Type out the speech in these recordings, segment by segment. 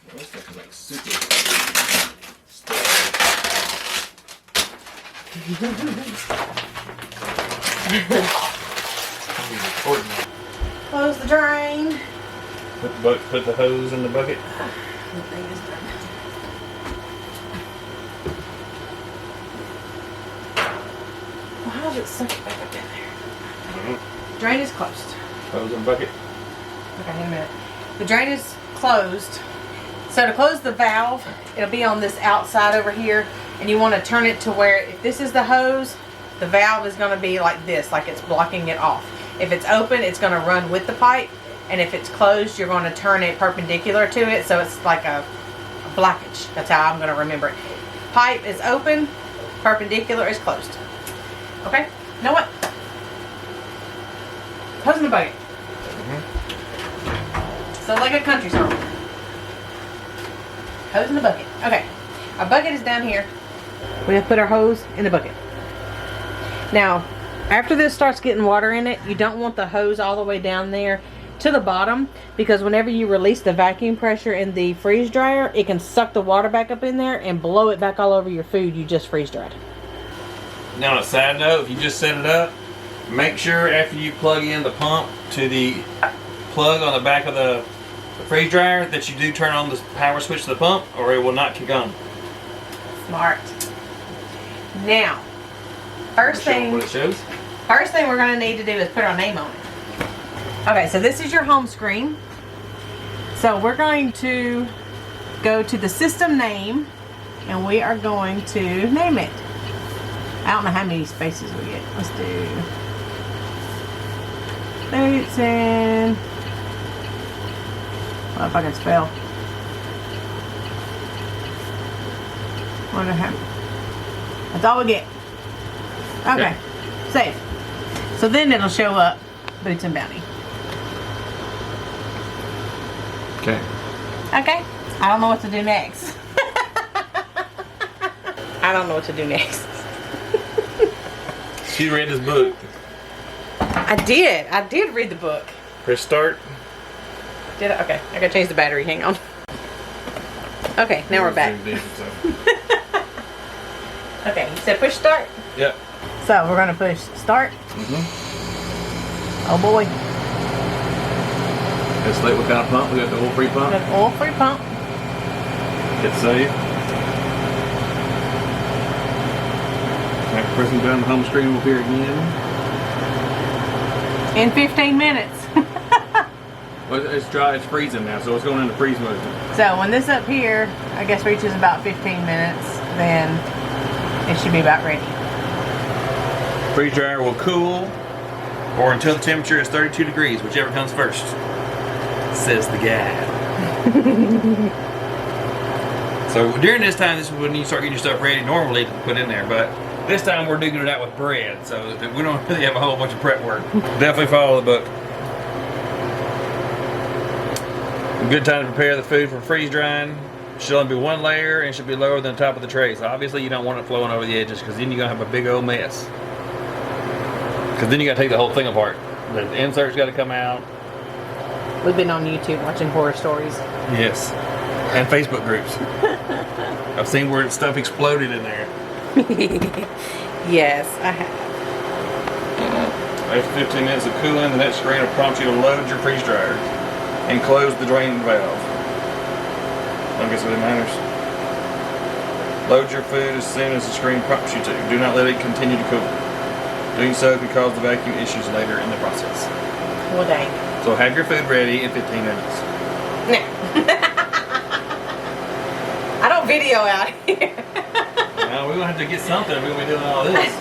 This stuff is like super Close the drain. Put the hose in the bucket. The thing is done. Well, how does it suck it back up in there? Drain is closed. Hose in the bucket. Okay, in a minute. The drain is closed. So to close the valve, it'll be on this outside over here, and you want to turn it to where, if this is the hose, the valve is going to be like this, like it's blocking it off. If it's open, it's going to run with the pipe, and if it's closed, you're going to turn it perpendicular to it, so it's like a blockage. That's how I'm going to remember it. Pipe is open, perpendicular is closed. Okay? You know what? Hose in the bucket. So like a country song. Hose in the bucket. Okay. Our bucket is down here. We have to put our hose in the bucket. Now, after this starts getting water in it, you don't want the hose all the way down there to the bottom, because whenever you release the vacuum pressure in the freeze dryer, it can suck the water back up in there and blow it back all over your food you just freeze dried. Now, on a side note, if you just set it up, make sure after you plug in the pump to the plug on the back of the freeze dryer that you do turn on the power switch to the pump, or it will not kick on. Smart. Now, first thing what it shows. First thing we're going to need to do is put our name on it. Okay, so this is your home screen. So we're going to go to the system name, and we are going to name it. I don't know how many spaces we get. Let's do boots and, well, if I can spell. Wonder how. That's all we get. Okay. Save. So then it'll show up Boots and Bounty. Okay. Okay. I don't know what to do next. I don't know what to do next. She read this book. I did. I did read the book. Press start. Did I? Okay. I gotta change the battery. Hang on. Okay. Now we're back. Okay. You said push start? Yep. So we're gonna push start. Oh boy. Let's select what kind of pump. We got the oil-free pump. An oil-free pump. Hit save. After pressing down, the home screen will appear again. In 15 minutes. Well, it's dry. It's freezing now, so it's going into freeze mode. So when this up here, I guess, reaches about 15 minutes, then it should be about ready. Freeze dryer will cool, or until the temperature is 32 degrees, whichever comes first, says the guy. So during this time, this is when you start getting your stuff ready normally to put in there, but this time we're digging it out with bread, so that we don't really have a whole bunch of prep work. Definitely follow the book. A good time to prepare the food for freeze drying. Should only be one layer and should be lower than the top of the tray. So obviously you don't want it flowing over the edges, because then you're gonna have a big old mess. Because then you gotta take the whole thing apart. The insert's gotta come out. We've been on YouTube watching horror stories. Yes. And Facebook groups. I've seen where stuff exploded in there. Yes, I have. After 15 minutes of cooling, the next screen will prompt you to load your freeze dryer and close the drain valve. I guess it matters. Load your food as soon as the screen prompts you to. Do not let it continue to cool. Doing so could cause the vacuum issues later in the process. Well, dang. So have your food ready in 15 minutes. No. I don't video out here. Now we're going to have to get something if we're going to be doing all this.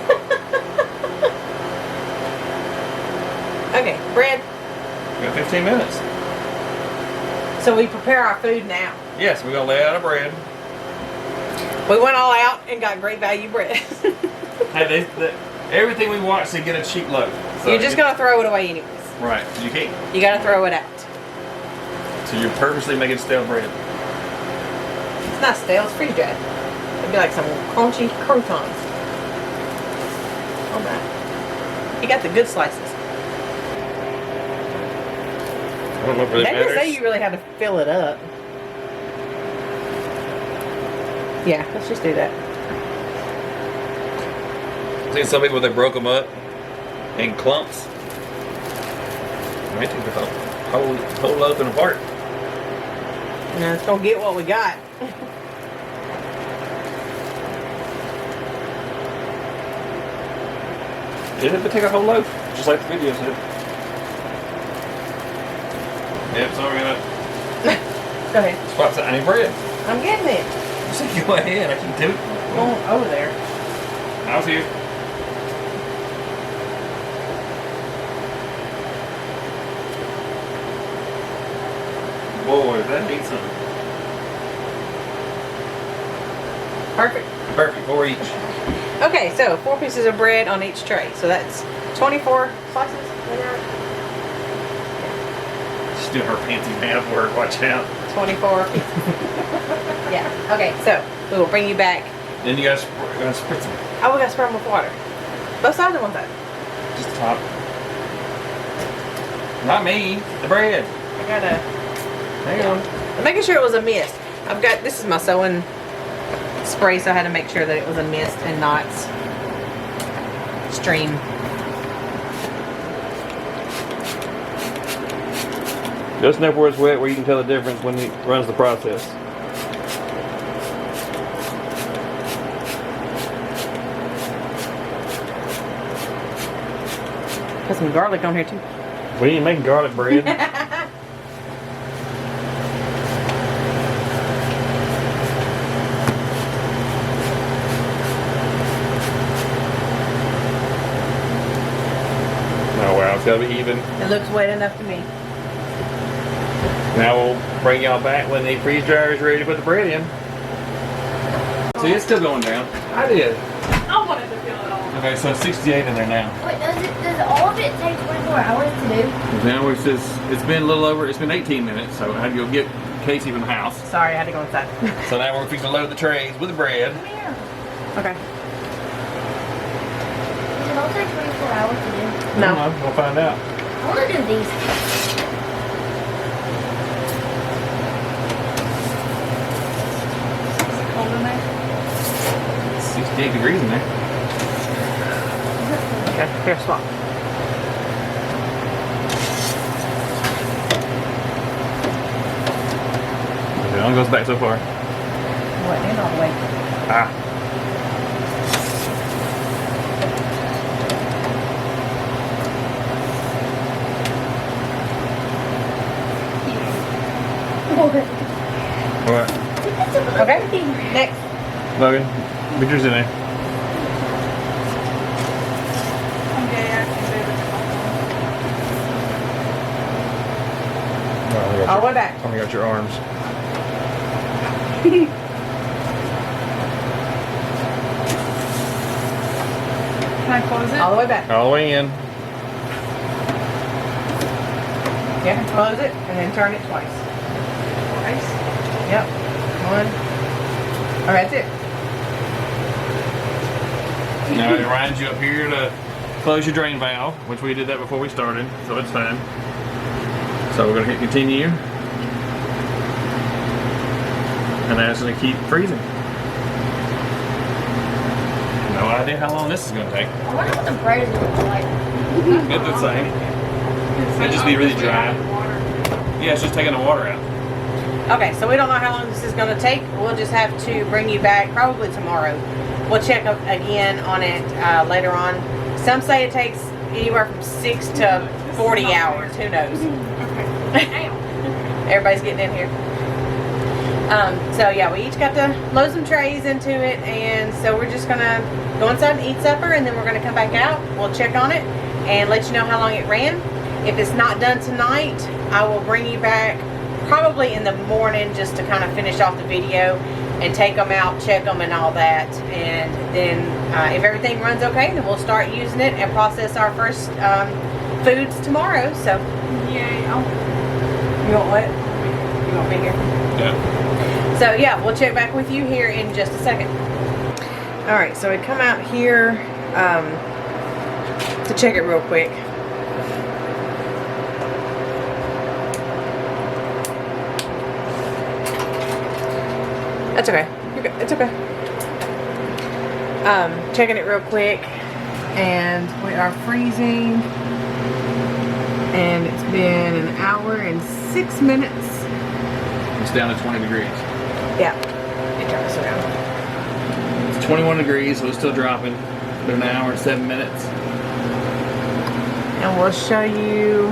Okay, bread. We got 15 minutes. So we prepare our food now. Yes, we're going to lay out a bread. We went all out and got great value bread. Hey, everything we watch, they get a cheap loaf. So You're just going to throw it away anyways. Right, you can't. You got to throw it out. So you're purposely making stale bread. It's not stale, it's freeze dried. It'd be like some crunchy croutons. Oh my. You got the good slices. I don't know if it They didn't matters. say you really had to fill it up. Yeah, let's just do that. See, some people, they broke them up in clumps. They took the whole loaf apart. Now let's go get what we got. Yeah, but take a whole loaf, just like the video said. Yep, so we're gonna Go ahead. swap some any bread. I'm getting it. So go ahead, I can do it. Going over there. I'll see you. Boy, that needs something. Perfect. Perfect, 4 each. Okay, so 4 pieces of bread on each tray. So that's 24 slices. She's doing her fancy math work, watch out. 24 pieces. Yeah. Okay, so we will bring you back. Then you guys spritz them. Oh, we gotta spread them with water. Both sides or one side? Just the top. Not me, the bread. I gotta. Hang on. I'm making sure it was a mist. I've got, this is my sewing spray, so I had to make sure that it was a mist and not stream. Just enough where it's wet where you can tell the difference when it runs the process. Put some garlic on here too. We ain't making garlic bread. Oh wow, it's gotta be even. It looks wet enough to me. Now we'll bring y'all back when the freeze dryer is ready to put the bread in. See, it's still going down. I did. I wanted to feel it all. Okay, so 68 in there now. Wait, does all of it take 24 hours to do? Now it's been a little over, it's been 18 minutes, so I had to go get Casey from the house. Sorry, I had to go inside. So now we're fixing to load the trays with the bread. Come here. Okay. Does it all take 24 hours to do? No. I don't know, we'll find out. I want to do these. Cold in there? 68 degrees in there. Okay, here, swap. It only goes back so far. What, in all the way? Ah. What? Okay, next. Logan, pictures in there. All the way back. Only got your arms. Can I close it? All the way back. All the way in. Yeah, close it and then turn it twice. Twice? Yep. One. All right, that's it. Now it reminds you up here to close your drain valve, which we did that before we started, so it's fine. So we're going to hit continue. And that's going to keep freezing. No idea how long this is going to take. I wonder what the bread is going to look like. It's the same. It'll just be really dry. Yeah, it's just taking the water out. Okay, so we don't know how long this is going to take. We'll just have to bring you back probably tomorrow. We'll check up again on it later on. Some say it takes anywhere from 6 to 40 hours. Who knows? Everybody's getting in here. So yeah, we each got to load some trays into it, and so we're just gonna go inside and eat supper, and then we're gonna come back out. We'll check on it and let you know how long it ran. If it's not done tonight, I will bring you back probably in the morning just to kind of finish off the video and take them out, check them and all that. And then if everything runs okay, then we'll start using it and process our first foods tomorrow. So Yay. you want what? You want me here? Yeah. So yeah, we'll check back with you here in just a second. All right, so we come out here to check it real quick. That's okay. You're good. It's okay. Checking it real quick, and we are freezing, and it's been an hour and 6 minutes. It's down to 20 degrees. Yeah. It turns around. It's 21 degrees, so it's still dropping. It's been an hour and 7 minutes. And we'll show you.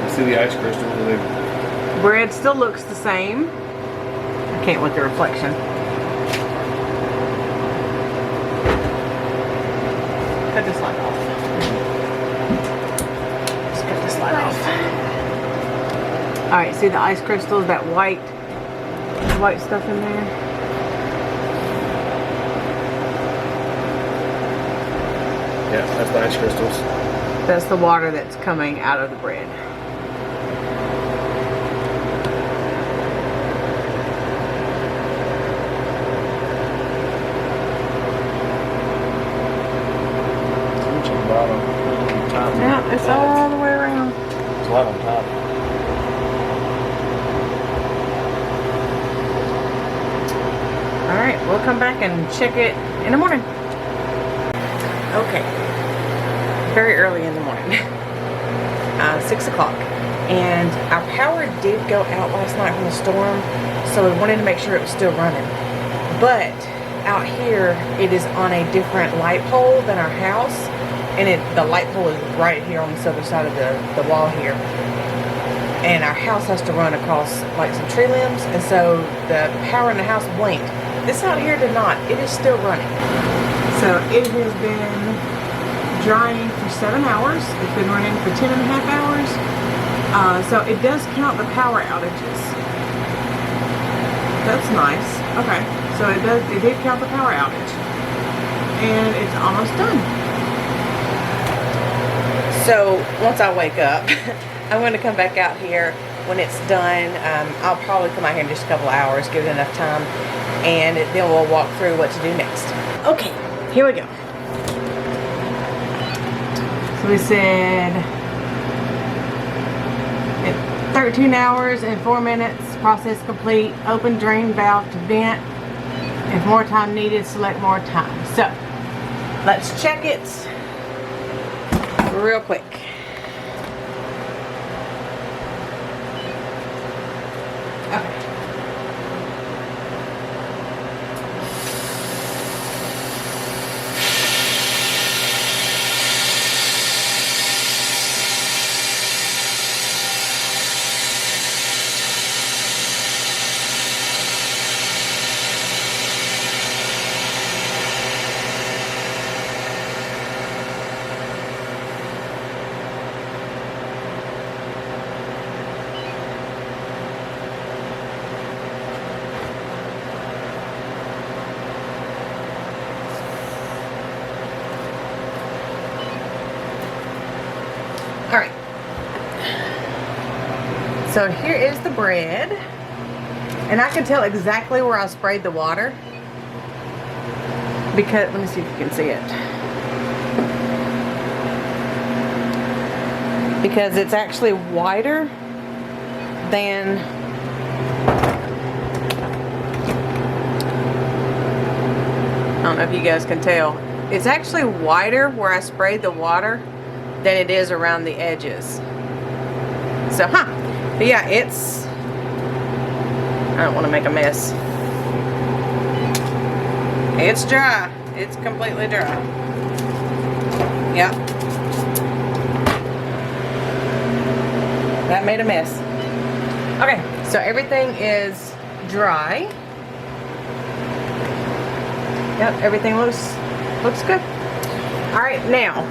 You see the ice crystals? Bread still looks the same. I can't with the reflection. Cut this light off. Just cut this light off. Alright, see the ice crystals, that white stuff in there? Yeah, that's the ice crystals. That's the water that's coming out of the bread. Yeah, it's all the way around. It's a lot on top. Alright, we'll come back and check it in the morning. Okay. Very early in the morning. 6 o'clock. And our power did go out last night from the storm, so we wanted to make sure it was still running. But out here, it is on a different light pole than our house. And the light pole is right here on this other side of the wall here. And our house has to run across like some tree limbs, and so the power in the house blinked. This out here did not. It is still running. So it has been drying for 7 hours. It's been running for 10 and a half hours. So it does count the power outages. That's nice. Okay, so it did count the power outage. And it's almost done. So once I wake up, I'm going to come back out here when it's done. I'll probably come out here in just a couple of hours, give it enough time, and then we'll walk through what to do next. Okay, here we go. So we said 13 hours and 4 minutes, process complete, open drain valve to vent. If more time needed, select more time. So let's check it real quick. Okay. Alright, so here is the bread, and I can tell exactly where I sprayed the water because, let me see if you can see it, because it's actually wider than I don't know if you guys can tell. It's actually wider where I sprayed the water than it is around the edges. So, but yeah, it's, I don't want to make a mess. It's dry. It's completely dry. Yep. That made a mess. Okay, so everything is dry. Yep, everything looks good. All right, now,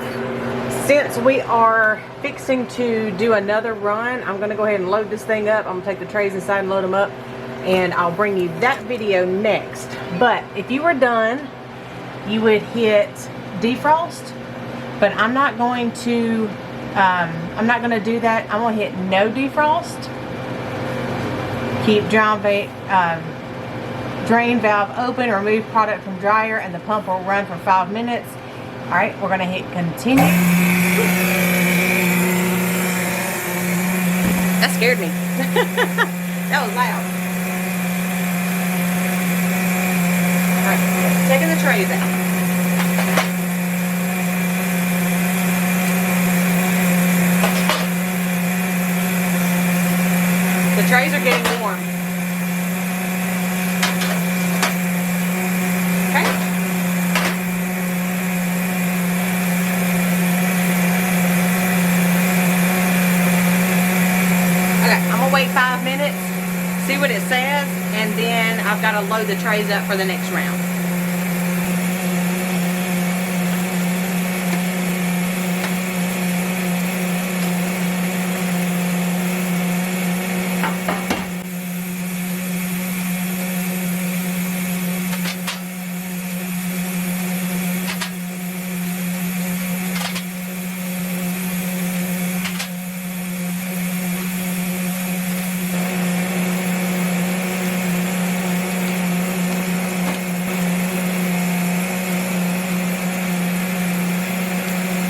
since we are fixing to do another run, I'm going to go ahead and load this thing up. I'm going to take the trays inside and load them up, and I'll bring you that video next. But if you were done, you would hit defrost, but I'm not going to do that. I'm going to hit no defrost. Keep drain valve open, remove product from dryer, and the pump will run for 5 minutes. All right, we're going to hit continue. That scared me. That was loud. trays out. The trays are getting warm. Okay. Okay, I'm gonna wait 5 minutes, see what it says, and then I've got to load the trays up for the next round.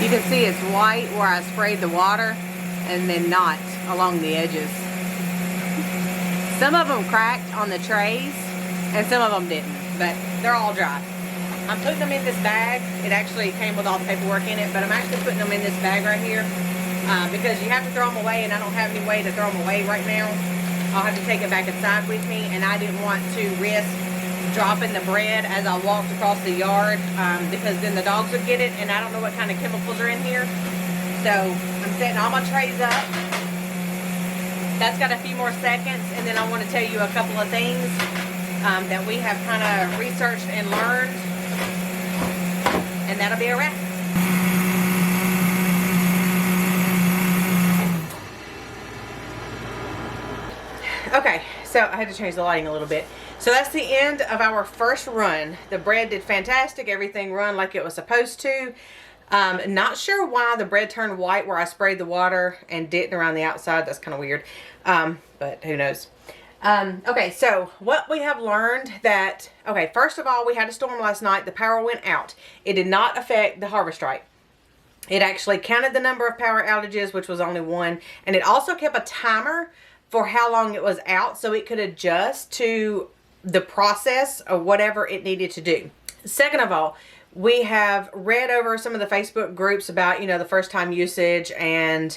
You can see it's white where I sprayed the water and then not along the edges. Some of them cracked on the trays and some of them didn't, but they're all dry. I'm putting them in this bag. It actually came with all the paperwork in it, but I'm actually putting them in this bag right here because you have to throw them away, and I don't have any way to throw them away right now. I'll have to take it back inside with me, and I didn't want to risk dropping the bread as I walked across the yard because then the dogs would get it, and I don't know what kind of chemicals are in here. So I'm setting all my trays up. That's got a few more seconds, and then I want to tell you a couple of things that we have kind of researched and learned, and that'll be a wrap. Okay, so I had to change the lighting a little bit. So that's the end of our first run. The bread did fantastic. Everything run like it was supposed to. Not sure why the bread turned white where I sprayed the water and didn't around the outside. That's kind of weird. But who knows. Okay, so what we have learned that, okay, first of all, we had a storm last night. The power went out. It did not affect the harvest right. It actually counted the number of power outages, which was only one. And it also kept a timer for how long it was out so it could adjust to the process of whatever it needed to do. Second of all, we have read over some of the Facebook groups about, you know, the first time usage and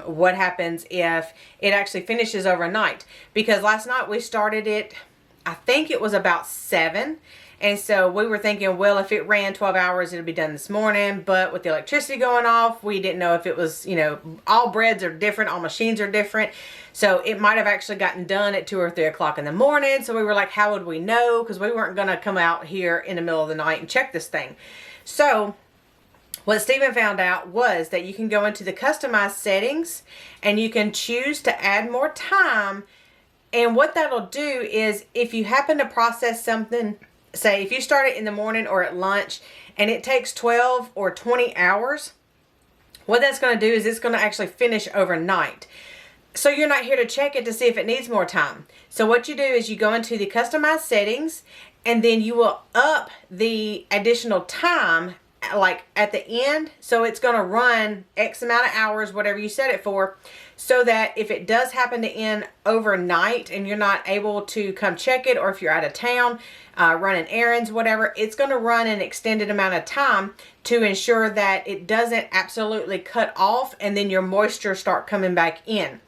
what happens if it actually finishes overnight. Because last night we started it, I think it was about 7. And so we were thinking, well, if it ran 12 hours, it'll be done this morning. But with the electricity going off, we didn't know if it was, you know, all breads are different, all machines are different. So it might have actually gotten done at 2 or 3 o'clock in the morning. So we were like, how would we know? Because we weren't going to come out here in the middle of the night and check this thing. So what Stephen found out was that you can go into the customized settings and you can choose to add more time. And what that'll do is if you happen to process something, say if you start it in the morning or at lunch and it takes 12 or 20 hours, what that's going to do is it's going to actually finish overnight. So you're not here to check it to see if it needs more time. So what you do is you go into the customized settings and then you will up the additional time like at the end. So it's going to run X amount of hours, whatever you set it for, so that if it does happen to end overnight and you're not able to come check it, or if you're out of town, running errands, whatever, it's going to run an extended amount of time to ensure that it doesn't absolutely cut off and then your moisture start coming back in.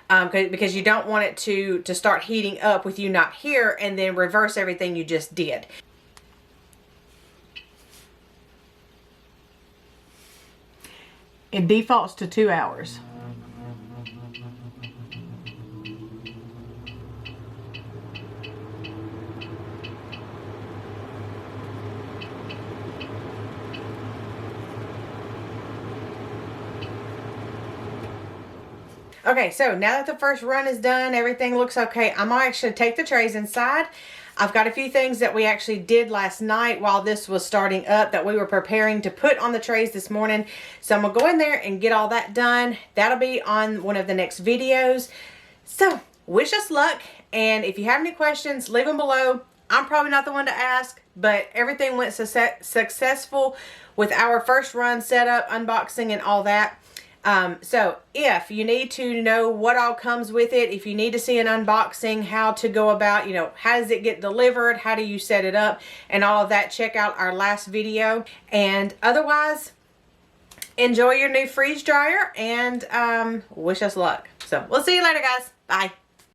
Because you don't want it to start heating up with you not here and then reverse everything you just did. It defaults to 2 hours. Okay, so now that the first run is done, everything looks okay. I'm gonna actually take the trays inside. I've got a few things that we actually did last night while this was starting up that we were preparing to put on the trays this morning. So I'm gonna go in there and get all that done. That'll be on one of the next videos. So wish us luck, and if you have any questions, leave them below. I'm probably not the one to ask, but everything went successful with our first run setup, unboxing, and all that. So if you need to know what all comes with it, if you need to see an unboxing, how to go about, you know, how does it get delivered, how do you set it up, and all of that, check out our last video. And otherwise, enjoy your new freeze dryer, and wish us luck. So we'll see you later, guys. Bye.